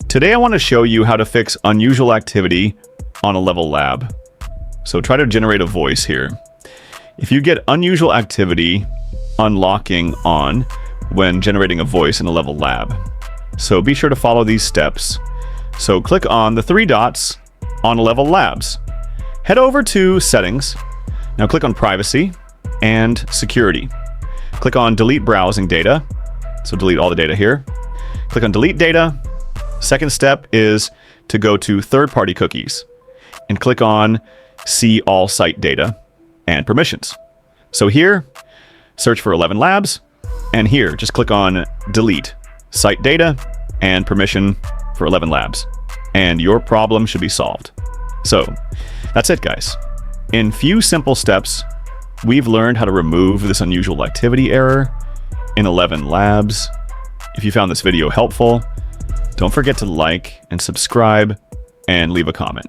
Today I want to show you how to fix unusual activity on ElevenLabs. So try to generate a voice here. If you get unusual activity unlocking on when generating a voice in ElevenLabs, so be sure to follow these steps. So click on the three dots on ElevenLabs. Head over to Settings. Now click on Privacy and Security. Click on Delete Browsing Data. So delete all the data here. Click on Delete Data. Second step is to go to Third-Party Cookies and click on See All Site Data and Permissions. So here, search for ElevenLabs, and here, just click on Delete Site Data and Permission for ElevenLabs, and your problem should be solved. So that's it, guys. In few simple steps, we've learned how to remove this unusual activity error in ElevenLabs. If you found this video helpful, don't forget to like and subscribe and leave a comment.